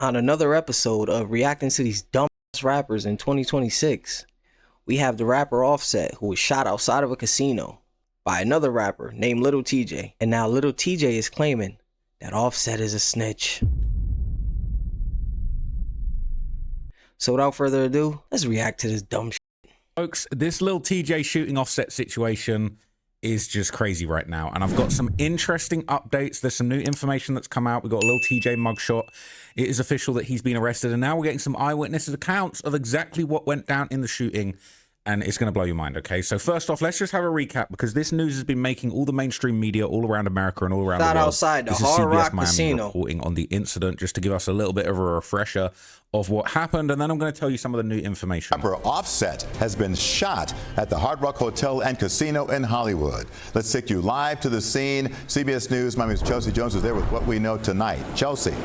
On another episode of reacting to these dumb rappers in 2026, we have the rapper Offset, who was shot outside of a casino by another rapper named Lil Tjay. And now Lil Tjay is claiming that Offset is a snitch. So without further ado, let's react to this dumb shit. Folks, this Lil Tjay shooting Offset situation is just crazy right now, and I've got some interesting updates. There's some new information that's come out. We've got a Lil Tjay mugshot. It is official that he's been arrested, and now we're getting some eyewitnesses accounts of exactly what went down in the shooting, and it's going to blow your mind. Okay, so first off, let's just have a recap, because this news has been making all the mainstream media all around America and all around the world. Outside the Hard Rock Casino, reporting on the incident, just to give us a little bit of a refresher of what happened, and then I'm going to tell you some of the new information. Rapper Offset has been shot at the Hard Rock Hotel and Casino in Hollywood. Let's take you live to the scene. CBS News, my name is Chelsea Jones, is there with what we know tonight. Chelsea.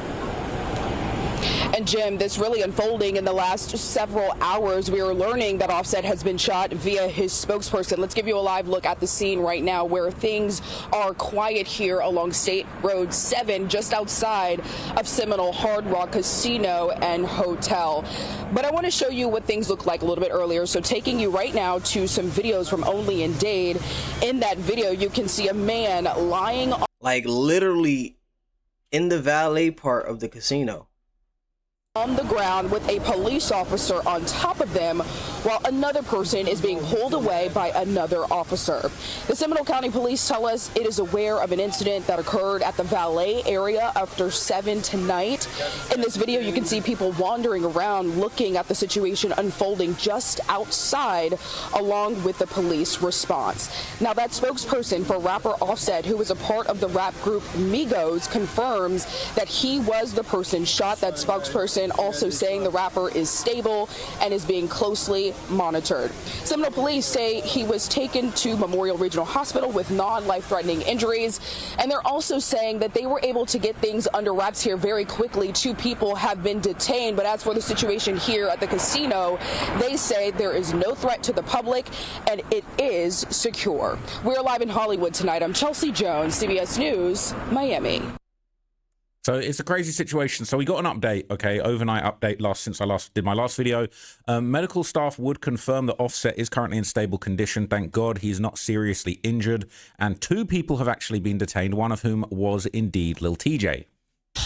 And Jim, this really unfolding in the last several hours. We are learning that Offset has been shot via his spokesperson. Let's give you a live look at the scene right now, where things are quiet here along State Road 7, just outside of Seminole Hard Rock Casino and Hotel. But I want to show you what things look like a little bit earlier. So taking you right now to some videos from Only in Dade. In that video, you can see a man lying like literally in the valet part of the casino, on the ground with a police officer on top of them, while another person is being pulled away by another officer. The Seminole County Police tell us it is aware of an incident that occurred at the valet area after 7 tonight. In this video, you can see people wandering around looking at the situation unfolding just outside, along with the police response. Now, that spokesperson for rapper Offset, who was a part of the rap group Migos, confirms that he was the person shot. That spokesperson also saying the rapper is stable and is being closely monitored. Seminole police say he was taken to Memorial Regional Hospital with non-life-threatening injuries, and they're also saying that they were able to get things under wraps here very quickly. 2 people have been detained, but as for the situation here at the casino, they say there is no threat to the public and it is secure. We're live in Hollywood tonight. I'm Chelsea Jones, CBS News, Miami. So it's a crazy situation. So we got an update, okay, overnight update since I did my last video. Medical staff would confirm that Offset is currently in stable condition. Thank God he's not seriously injured. And 2 people have actually been detained, one of whom was indeed Lil Tjay.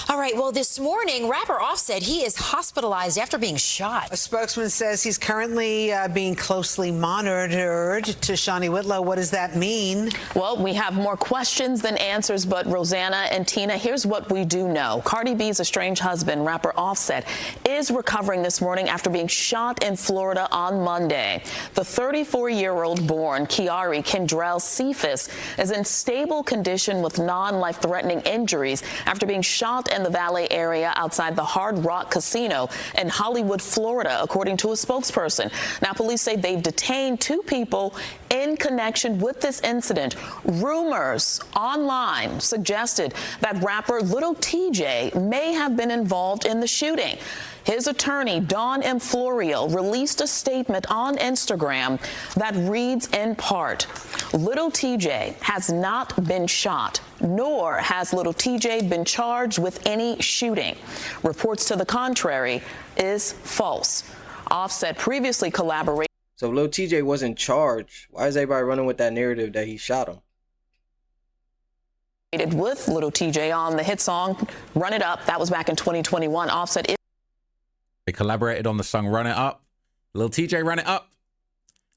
All right, well, this morning, rapper Offset, he is hospitalized after being shot. A spokesman says he's currently being closely monitored. To Shawnee Whitlow, what does that mean? Well, we have more questions than answers, but Rosanna and Tina, here's what we do know. Cardi B's estranged husband, rapper Offset, is recovering this morning after being shot in Florida on Monday. The 34-year-old born Kiari Kendrell Cephas is in stable condition with non-life-threatening injuries after being shot in the valet area outside the Hard Rock Casino in Hollywood, Florida, according to a spokesperson. Now, police say they've detained 2 people in connection with this incident. Rumors online suggested that rapper Lil Tjay may have been involved in the shooting. His attorney, Dawn M. Florio, released a statement on Instagram that reads in part, Lil Tjay has not been shot, nor has Lil Tjay been charged with any shooting. Reports to the contrary is false. Offset previously collaborated. So Lil Tjay wasn't charged. Why is everybody running with that narrative that he shot him? With Lil Tjay on the hit song Run It Up. That was back in 2021. Offset is. They collaborated on the song Run It Up. Lil Tjay ran it up.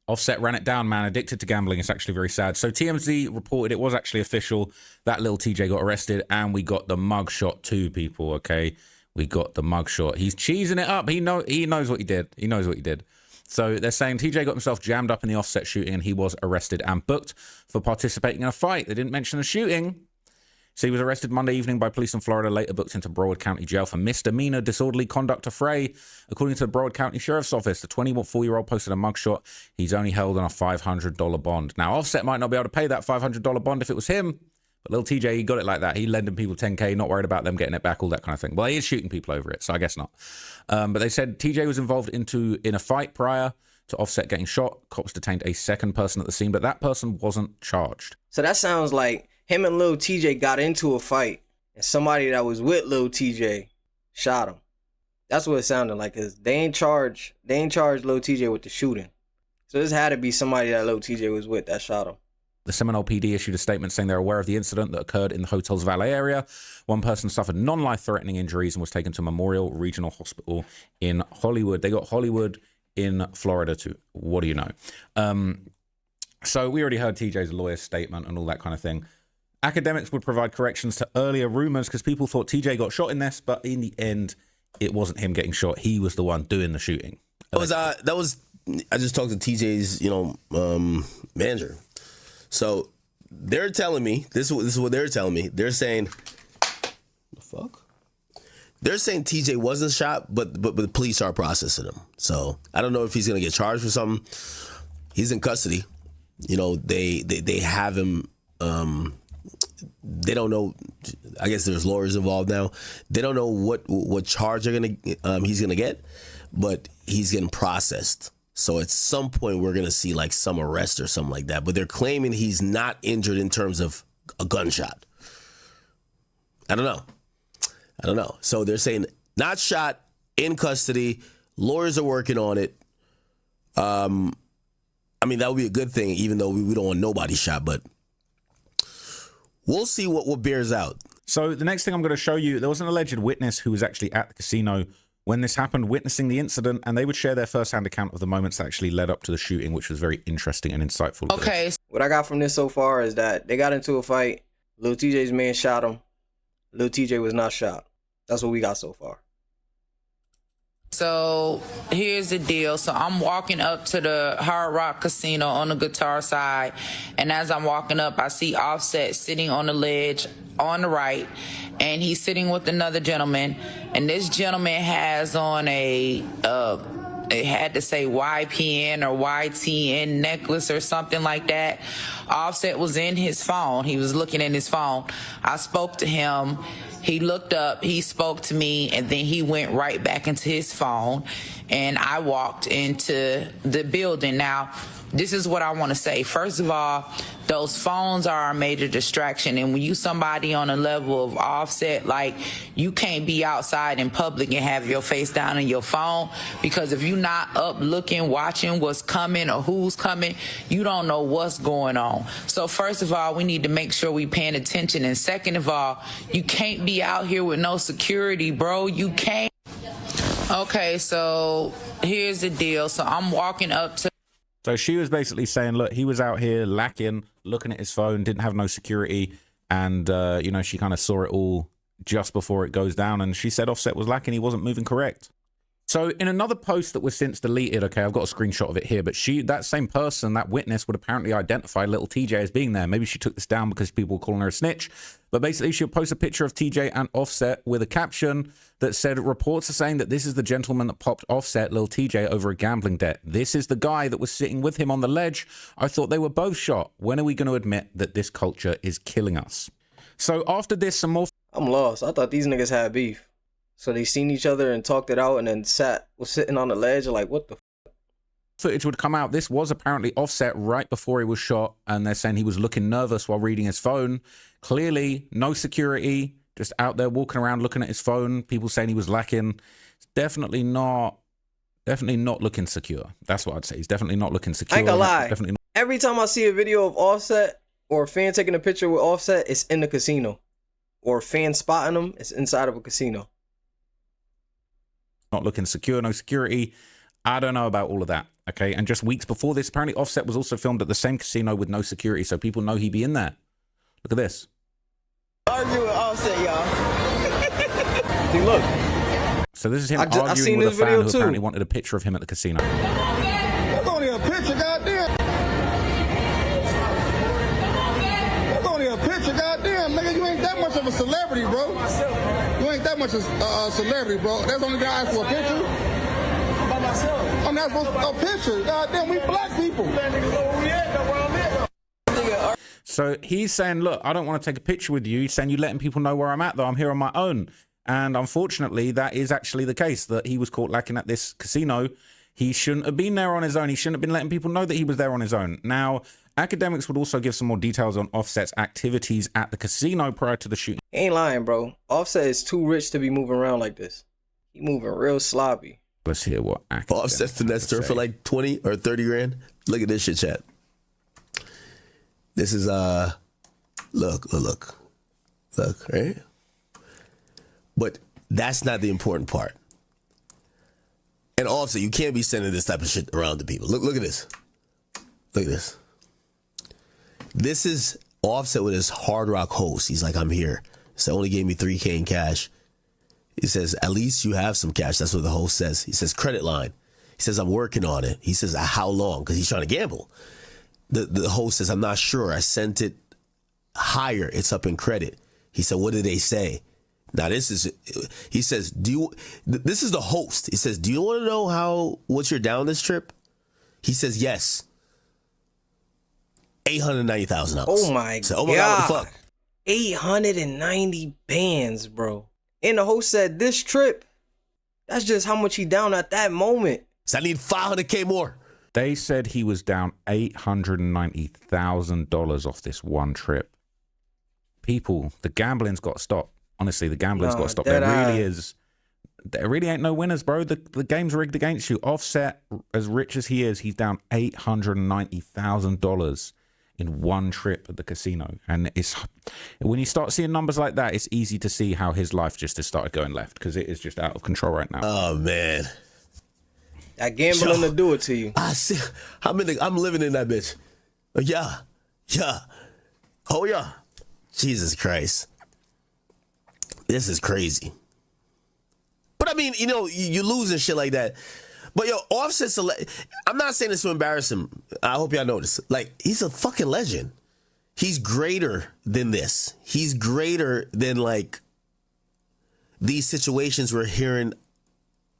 Offset ran it down, man. Addicted to gambling. It's actually very sad. So TMZ reported it was actually official that Lil Tjay got arrested, and we got the mugshot too, people, okay? We got the mugshot. He's cheesing it up. He knows what he did. He knows what he did. So they're saying Tjay got himself jammed up in the Offset shooting, and he was arrested and booked for participating in a fight. They didn't mention the shooting. So he was arrested Monday evening by police in Florida, later booked into Broward County Jail for misdemeanor disorderly conduct affray. According to the Broward County Sheriff's Office, the 24-year-old posted a mugshot. He's only held on a $500 bond. Now, Offset might not be able to pay that $500 bond if it was him, but Lil Tjay, he got it like that. He lending people $10K, not worried about them getting it back, all that kind of thing. Well, he is shooting people over it, so I guess not. But they said Tjay was involved in a fight prior to Offset getting shot. Cops detained a second person at the scene, but that person wasn't charged. So that sounds like him and Lil Tjay got into a fight, and somebody that was with Lil Tjay shot him. That's what it sounded like, cause they ain't charged Lil Tjay with the shooting. So this had to be somebody that Lil Tjay was with that shot him. The Seminole PD issued a statement saying they're aware of the incident that occurred in the hotel's valet area. One person suffered non-life-threatening injuries and was taken to Memorial Regional Hospital in Hollywood. They got Hollywood in Florida too. What do you know? So we already heard TJ's lawyer's statement and all that kind of thing. Academics would provide corrections to earlier rumors because people thought TJ got shot in this, but in the end, it wasn't him getting shot. He was the one doing the shooting. I just talked to TJ's, manager. So they're telling me, this is what they're telling me. They're saying, the fuck? They're saying TJ wasn't shot, but the police are processing him. So I don't know if he's gonna get charged for something. He's in custody. They have him. They don't know. I guess there's lawyers involved now. They don't know what charge he's gonna get, but he's getting processed. So at some point we're gonna see like some arrest or something like that. But they're claiming he's not injured in terms of a gunshot. I don't know. So they're saying not shot, in custody. Lawyers are working on it. I mean, that would be a good thing, even though we don't want nobody shot. But we'll see what bears out. So the next thing I'm going to show you, there was an alleged witness who was actually at the casino when this happened, witnessing the incident, and they would share their first-hand account of the moments that actually led up to the shooting, which was very interesting and insightful. Okay. What I got from this so far is that they got into a fight. Lil Tjay's man shot him. Lil Tjay was not shot. That's what we got so far. So here's the deal. So I'm walking up to the Hard Rock Casino on the guitar side, and as I'm walking up, I see Offset sitting on the ledge on the right, and he's sitting with another gentleman, and this gentleman has on it had to say YPN or YTN necklace or something like that. Offset was in his phone. He was looking in his phone. I spoke to him. He looked up, he spoke to me, and then he went right back into his phone, and I walked into the building. Now, this is what I want to say. First of all, those phones are a major distraction, and when you somebody on a level of Offset, like, you can't be outside in public and have your face down on your phone, because if you're not up looking, watching what's coming or who's coming, you don't know what's going on. So first of all, we need to make sure we paying attention, and second of all, you can't be out here with no security, bro. You can't. Okay, so here's the deal. So I'm walking up to... So she was basically saying, look, he was out here lacking, looking at his phone, didn't have no security, and, she kind of saw it all just before it goes down, and she said Offset was lacking, he wasn't moving correct. So in another post that was since deleted, okay, I've got a screenshot of it here, but that same person, that witness, would apparently identify Lil Tjay as being there. Maybe she took this down because people were calling her a snitch, but basically she'll post a picture of TJ and Offset with a caption that said, reports are saying that this is the gentleman that popped Offset, Lil Tjay, over a gambling debt. This is the guy that was sitting with him on the ledge. I thought they were both shot. When are we going to admit that this culture is killing us? So after this, some more... I'm lost. I thought these niggas had beef. So they seen each other and talked it out, and then was sitting on the ledge like, what the footage would come out. This was apparently Offset right before he was shot, and they're saying he was looking nervous while reading his phone. Clearly, no security, just out there walking around looking at his phone. People saying he was lacking. It's definitely not looking secure. That's what I'd say. He's definitely not looking secure. I ain't gonna lie. Definitely not. Every time I see a video of Offset or a fan taking a picture with Offset, it's in the casino. Or a fan spotting him, it's inside of a casino. Not looking secure, no security. I don't know about all of that, okay? And just weeks before this, apparently Offset was also filmed at the same casino with no security, so people know he'd be in there. Look at this. Argue with Offset, y'all. See, look. So this is him arguing with a fan who apparently wanted a picture of him at the casino. That's only a picture, goddamn. That's only a picture, goddamn. Nigga, you ain't that much of a celebrity, bro. You ain't that much of a celebrity, bro. That's the only guy asked for a picture. By myself. I'm not supposed to a picture. Goddamn, we black people. So he's saying, look, I don't want to take a picture with you. He's saying, you letting people know where I'm at, though. I'm here on my own. And unfortunately, that is actually the case, that he was caught lacking at this casino. He shouldn't have been there on his own. He shouldn't have been letting people know that he was there on his own. Now, academics would also give some more details on Offset's activities at the casino prior to the shooting. He ain't lying, bro. Offset is too rich to be moving around like this. He moving real sloppy. Let's hear what Offset finessed her for like 20 or 30 grand. Look at this shit, chat. This is look, right? But that's not the important part. And Offset, you can't be sending this type of shit around to people. Look at this. Look at this. This is Offset with his Hard Rock host. He's like, I'm here. So only gave me $3K in cash. He says, at least you have some cash. That's what the host says. He says, credit line. He says, I'm working on it. He says, how long? Because he's trying to gamble. The host says, I'm not sure. I sent it higher. It's up in credit. He said, what did they say? Now, he says, this is the host. He says, do you want to know what's your down this trip? He says, yes. $890,000. Oh my God. Oh my God, what the fuck? 890 bands, bro. And the host said, this trip, that's just how much he down at that moment. So I need $500K more. They said he was down $890,000 off this one trip. People, the gambling's got to stop. Honestly, the gambling's got to stop. There really ain't no winners, bro. The game's rigged against you. Offset, as rich as he is, he's down $890,000 in one trip at the casino. And when you start seeing numbers like that, it's easy to see how his life just has started going left, because it is just out of control right now. Oh, man. That gambling to do it to you. I see. I'm living in that bitch. Yeah. Oh, yeah. Jesus Christ. This is crazy. But I mean, you losing shit like that. But yo, Offset's I'm not saying this to embarrass him. I hope y'all know this. Like, he's a fucking legend. He's greater than this. He's greater than like these situations we're hearing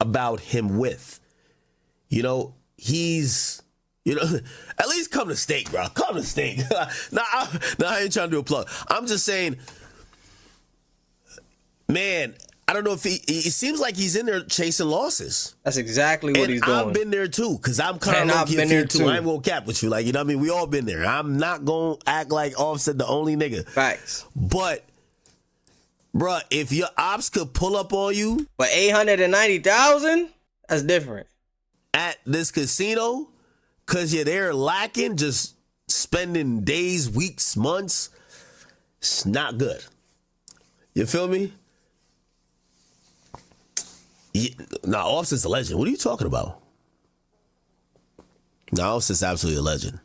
about him with. He's, at least come to state, bro. Come to state. Now, I ain't trying to do a plug. I'm just saying, man, I don't know if it seems like he's in there chasing losses. That's exactly what he's doing. I've been there too, because I'm kind of low-key a fear too. I ain't gonna cap with you. Like, you know what I mean? We all been there. I'm not gonna act like Offset the only nigga. Facts. But, bruh, if your ops could pull up on you. But 890,000? That's different. At this casino, because you're there lacking, just spending days, weeks, months, it's not good. You feel me? Nah, Offset's a legend. What are you talking about? Nah, Offset's absolutely a legend.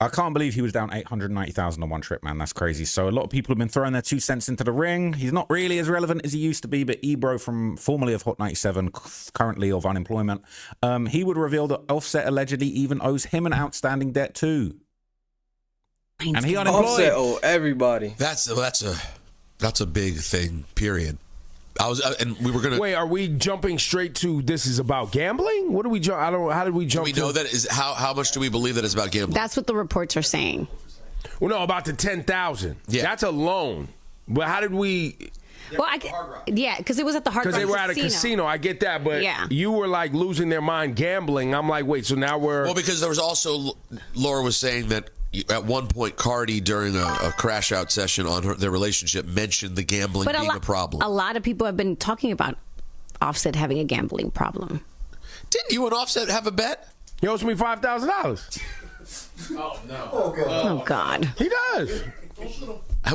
I can't believe he was down $890,000 on one trip, man. That's crazy. So a lot of people have been throwing their 2 cents into the ring. He's not really as relevant as he used to be, but Ebro, formerly of Hot 97, currently of unemployment, he would reveal that Offset allegedly even owes him an outstanding debt too. And he unemployed. Offset owe everybody. That's a big thing, period. And we were gonna wait. Are we jumping straight to this is about gambling? What do we jump? I don't know. How did we jump? We know that is how much do we believe that it's about gambling? That's what the reports are saying. Well, no, about the 10,000. Yeah, that's a loan. But how did we? Well, because it was at the Hard Rock. Because they were at a casino. I get that, but yeah, you were like losing their mind gambling. I'm like, wait, so now we're because there was also Laura was saying that. At one point, Cardi, during a crash out session on their relationship, mentioned the gambling being a problem. A lot of people have been talking about Offset having a gambling problem. Didn't you and Offset have a bet? He owes me $5,000. Oh, no. Oh, God. He does.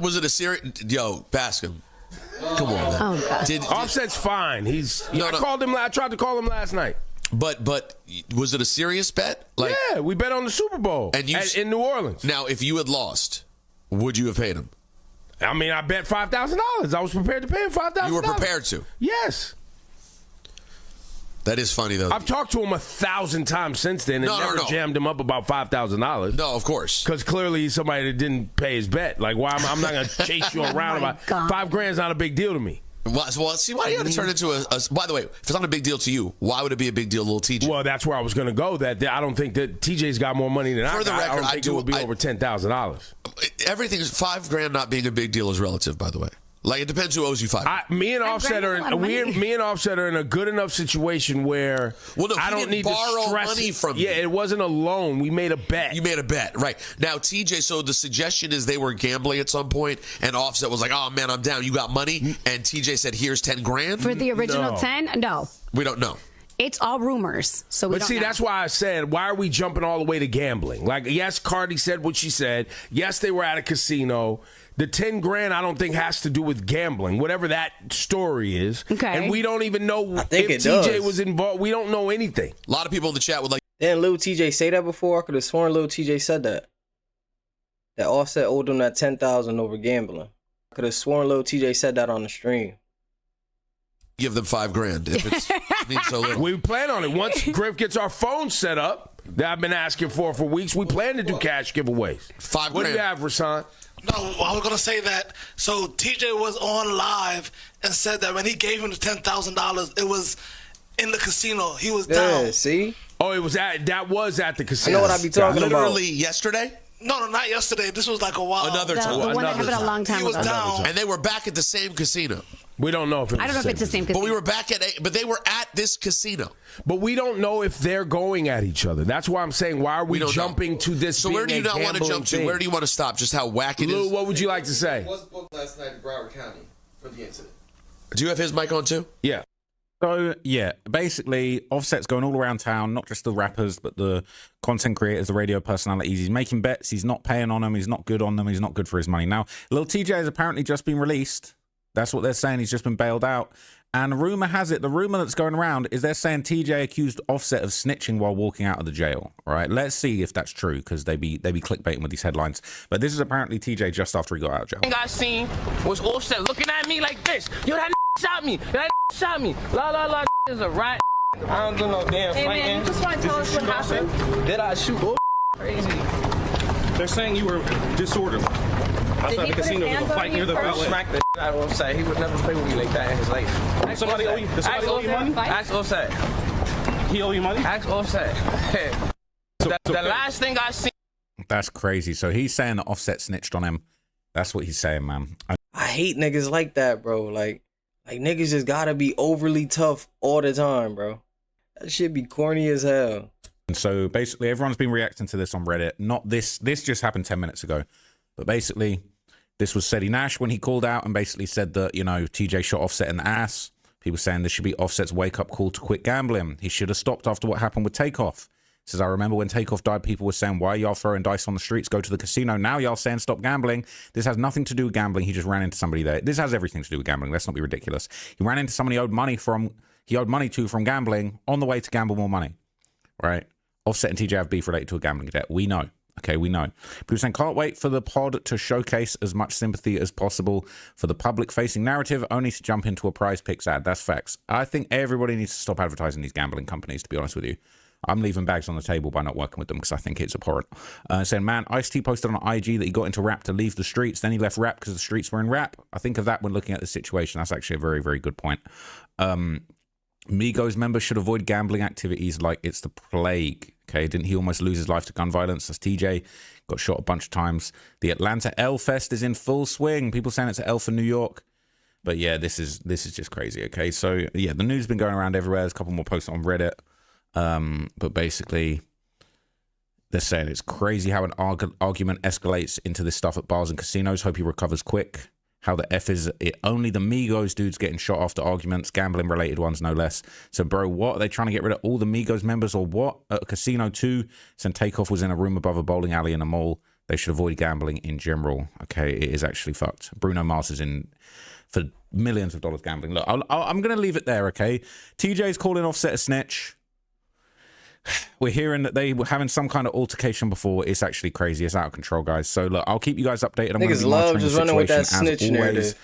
Was it a serious... Yo, Bascom. Come on, man. Oh, God. Offset's fine. I tried to call him last night. But was it a serious bet? Like, yeah, we bet on the Super Bowl in New Orleans. Now, if you had lost, would you have paid him? I mean, I bet $5,000. I was prepared to pay him $5,000. You were prepared to? Yes. That is funny, though. I've talked to him 1,000 times since then and never jammed him up about $5,000. No, of course. Because clearly he's somebody that didn't pay his bet. Like, why? I'm not going to chase you around about $5,000 is not a big deal to me. Well, see, why do you have to turn into a... By the way, if it's not a big deal to you, why would it be a big deal to Lil Tjay? Well, that's where I was going to go. That I don't think that TJ's got more money than I got. I don't think it would be over $10,000. Everything is $5,000 not being a big deal is relative, by the way. Like, it depends who owes you $5. Me and Offset are in a good enough situation where I don't need to stress money from you. Yeah, it wasn't a loan. We made a bet. You made a bet, right. Now, TJ, so the suggestion is they were gambling at some point, and Offset was like, oh, man, I'm down. You got money? And TJ said, here's 10 grand? For the original 10? No. We don't know. It's all rumors, so we But don't see, know. that's why I said, why are we jumping all the way to gambling? Like, yes, Cardi said what she said. Yes, they were at a casino. The 10 grand, I don't think, has to do with gambling, whatever that story is. Okay. And we don't even know if it TJ does. was involved. We don't know anything. A lot of people in the chat would like. Didn't Lil TJ say that before? I could have sworn Lil TJ said that. That Offset owed him that $10,000 over gambling. I could have sworn Lil TJ said that on the stream. Give them $5 grand if it means so little. We plan on it. Once Griff gets our phone set up, that I've been asking for weeks, we plan to do cash giveaways. $5 What do grand. you have, Rasan? No, I was going to say that. So TJ was on live and said that when he gave him the $10,000, it was in the casino. He was down. Yeah, see? Oh, that was at the casino. I know what I be talking about. Literally yesterday? No, not yesterday. This was like a while. Another The time. one that happened a long time He was ago. down. And they were back at the same casino. We don't know if I don't know if it's the same But casino. we were back but they were at this casino. But we don't know if they're going at each other. That's why I'm saying, why are we don't jumping know. to this? So where do you not want to jump to? Where do you want to stop? Just how whack it is? Lou, what would you like to say? Was booked last night in Broward County for the incident. Do you have his mic on too? Yeah. So, yeah, basically, Offset's going all around town, not just the rappers, but the content creators, the radio personalities. He's making bets. He's not paying on them. He's not good on them. He's not good for his money. Now, Lil TJ has apparently just been released. That's what they're saying. He's just been bailed out. And rumor has it, the rumor that's going around is they're saying TJ accused Offset of snitching while walking out of the jail. All right, let's see if that's true, because they be clickbaiting with these headlines. But this is apparently TJ just after he got out of jail. The thing I seen was Offset looking at me like this. Yo, that shot me. That shot me. La la la is a rat. I don't do no damn Hey, fighting. man, you just want to tell us what happened? Did I shoot? Crazy. They're saying you were disorderly. Outside the casino, there was a fight near the outlet. Smack the out of Offset. He would never play with me like that in his life. Does somebody owe you money? Ask Offset. He owe you money? Ask Offset. The last thing I seen. That's crazy. So he's saying that Offset snitched on him. That's what he's saying, man. I hate niggas like that, bro. Like niggas just gotta be overly tough all the time, bro. That shit be corny as hell. And so basically everyone's been reacting to this on Reddit. Not this just happened 10 minutes ago. But basically this was Seti Nash when he called out and basically said that, you know, TJ shot Offset in the ass. People saying this should be Offset's wake-up call to quit gambling. He should have stopped after what happened with Takeoff. He says, I remember when Takeoff died, people were saying, why are y'all throwing dice on the streets? Go to the casino. Now y'all saying stop gambling. This has nothing to do with gambling. He just ran into somebody there. This has everything to do with gambling. Let's not be ridiculous. He ran into somebody he owed money to from gambling on the way to gamble more money. Right? Offset and TJ have beef related to a gambling debt. We know. Okay, we know. People saying, can't wait for the pod to showcase as much sympathy as possible for the public-facing narrative, only to jump into a prize picks ad. That's facts. I think everybody needs to stop advertising these gambling companies, to be honest with you. I'm leaving bags on the table by not working with them because I think it's abhorrent. Saying, man, Ice-T posted on IG that he got into rap to leave the streets. Then he left rap because the streets were in rap. I think of that when looking at the situation. That's actually a very, very good point. Migos members should avoid gambling activities like it's the plague. Okay, didn't he almost lose his life to gun violence? That's TJ. Got shot a bunch of times. The Atlanta L Fest is in full swing. People saying it's an L for New York. But yeah, this is just crazy. Okay, so yeah, the news has been going around everywhere. There's a couple more posts on Reddit. But basically, they're saying it's crazy how an argument escalates into this stuff at bars and casinos. Hope he recovers quick. How the F is it? Only the Migos dudes getting shot after arguments, gambling related ones, no less. So, bro, what? Are they trying to get rid of all the Migos members or what? At a casino too? Since Takeoff was in a room above a bowling alley in a mall, they should avoid gambling in general. Okay, it is actually fucked. Bruno Mars is in for millions of dollars gambling. Look, I'm going to leave it there, okay? TJ's calling Offset a snitch. We're hearing that they were having some kind of altercation before. It's actually crazy. It's out of control, guys. So look, I'll keep you guys updated. I'm going to be monitoring the situation as always.